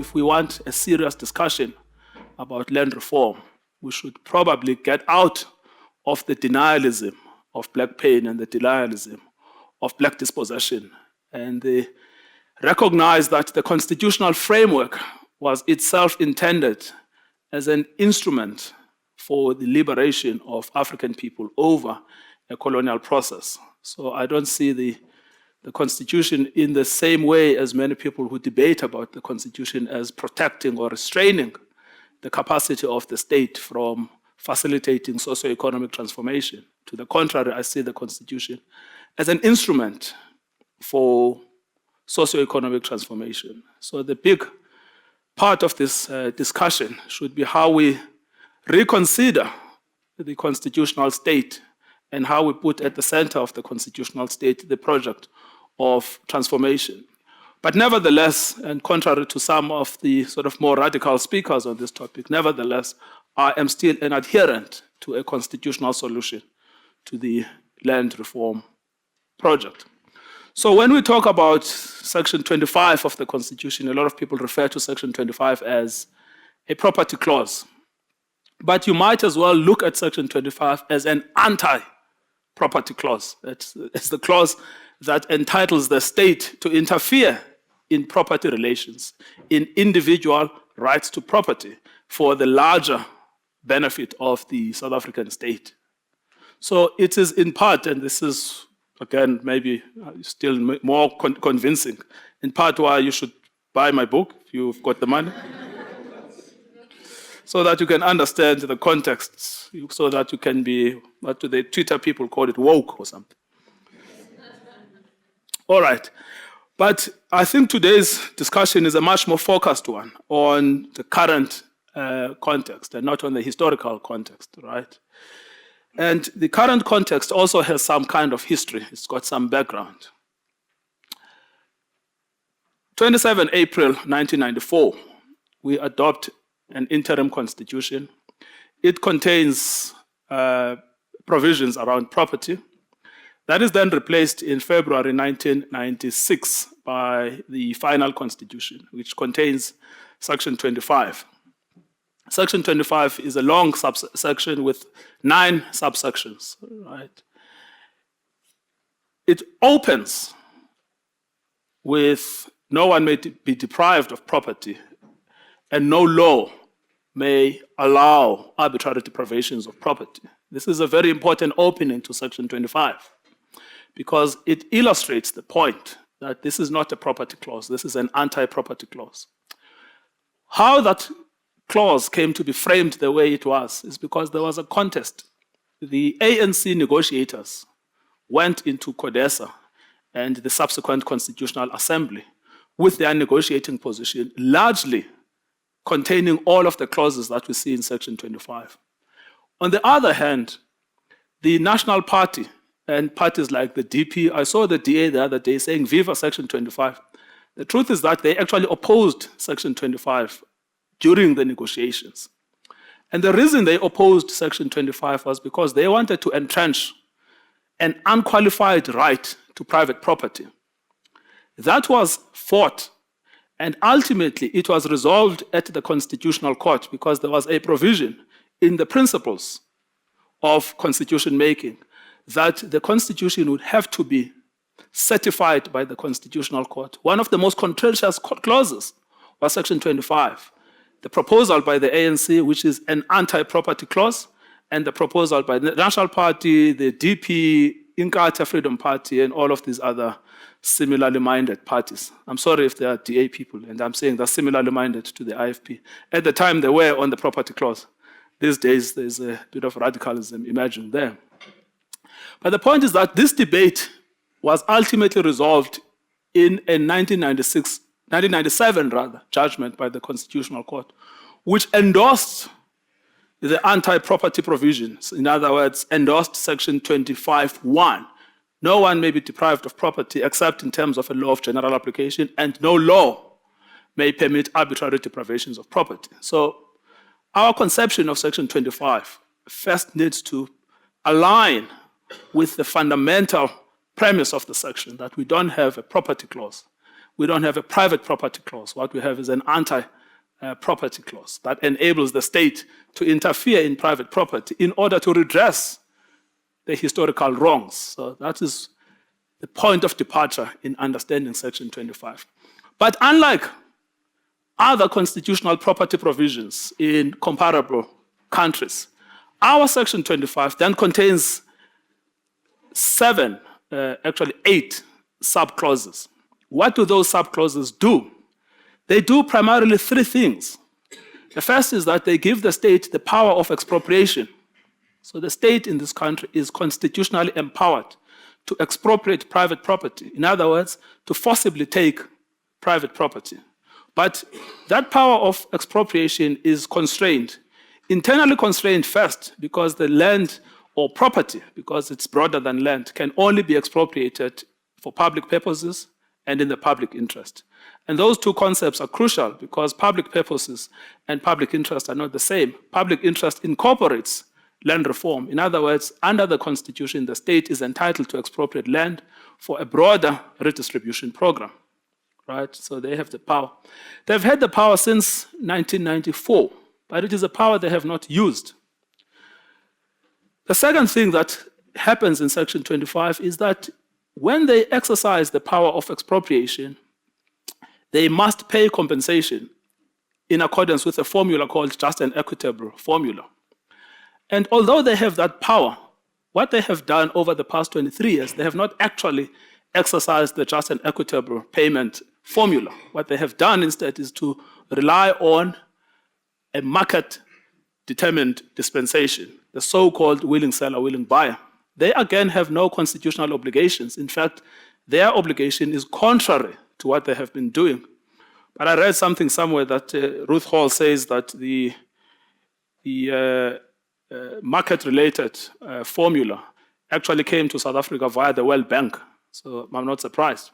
if we want a serious discussion about land reform, we should probably get out of the denialism of black pain and the denialism of black dispossession, and recognize that the constitutional framework was itself intended as an instrument for the liberation of African people over a colonial process. So I don't see the Constitution in the same way as many people who debate about the Constitution as protecting or restraining the capacity of the state from facilitating socio-economic transformation. To the contrary, I see the Constitution as an instrument for socio-economic transformation. So the big part of this discussion should be how we reconsider the constitutional state and how we put at the center of the constitutional state the project of transformation. But nevertheless, and contrary to some of the sort of more radical speakers on this topic, nevertheless, I am still an adherent to a constitutional solution to the land reform project. So when we talk about Section 25 of the Constitution, a lot of people refer to Section 25 as a property clause. But you might as well look at Section 25 as an anti-property clause. It's the clause that entitles the state to interfere in property relations, in individual rights to property for the larger benefit of the South African state. So it is in part, and this is, again, maybe still more convincing, in part why you should buy my book if you've got the money, so that you can understand the context, so that you can be, what do the Twitter people call it, woke or something. All right. But I think today's discussion is a much more focused one on the current context and not on the historical context, right? And the current context also has some kind of history. It's got some background. 27 April 1994, we adopt an interim constitution. It contains provisions around property. That is then replaced in February 1996 by the final constitution, which contains Section 25. Section 25 is a long subsection with 9 subsections, right? It opens with no one may be deprived of property and no law may allow arbitrary deprivations of property. This is a very important opening to Section 25 because it illustrates the point that this is not a property clause, this is an anti-property clause. How that clause came to be framed the way it was is because there was a contest. The ANC negotiators went into CODESA and the subsequent Constitutional Assembly with their negotiating position, largely containing all of the clauses that we see in Section 25. On the other hand, the National Party and parties like the DP, I saw the DA the other day saying, "Viva Section 25." The truth is that they actually opposed Section 25 during the negotiations. And the reason they opposed Section 25 was because they wanted to entrench an unqualified right to private property. That was fought, and ultimately it was resolved at the Constitutional Court because there was a provision in the principles of constitution making that the Constitution would have to be certified by the Constitutional Court. One of the most contentious clauses was Section 25. The proposal by the ANC, which is an anti-property clause, and the proposal by the National Party, the DP, Inkatha Freedom Party, and all of these other similarly minded parties. I'm sorry if they are DA people, and I'm saying they're similarly minded to the IFP. At the time, they were on the property clause. These days, there's a bit of radicalism emerging there. But the point is that this debate was ultimately resolved in a 1997 judgment by the Constitutional Court, which endorsed the anti-property provisions. In other words, endorsed Section 25(1). No one may be deprived of property except in terms of a law of general application, and no law may permit arbitrary deprivations of property. So our conception of Section 25 first needs to align with the fundamental premise of the section, that we don't have a property clause. we don't have a private property clause. What we have is an anti-property clause that enables the state to interfere in private property in order to redress the historical wrongs. So that is the point of departure in understanding Section 25. But unlike other constitutional property provisions in comparable countries, our Section 25 then contains 8 subclauses. What do those subclauses do? They do primarily 3 things. The first is that they give the state the power of expropriation. So the state in this country is constitutionally empowered to expropriate private property. In other words, to forcibly take private property. But that power of expropriation is constrained, internally constrained first, because the land or property, because it's broader than land, can only be expropriated for public purposes and in the public interest. And those 2 concepts are crucial because public purposes and public interest are not the same. Public interest incorporates land reform. In other words, under the Constitution, the state is entitled to expropriate land for a broader redistribution program, right? So they have the power. They've had the power since 1994, but it is a power they have not used. The second thing that happens in Section 25 is that when they exercise the power of expropriation, they must pay compensation in accordance with a formula called just and equitable formula. And although they have that power, what they have done over the past 23 years, they have not actually exercised the just and equitable payment formula. What they have done instead is to rely on a market-determined dispensation, the so-called willing seller, willing buyer. They again have no constitutional obligations. In fact, their obligation is contrary to what they have been doing. But I read something somewhere that Ruth Hall says that the market-related formula actually came to South Africa via the World Bank. So I'm not surprised.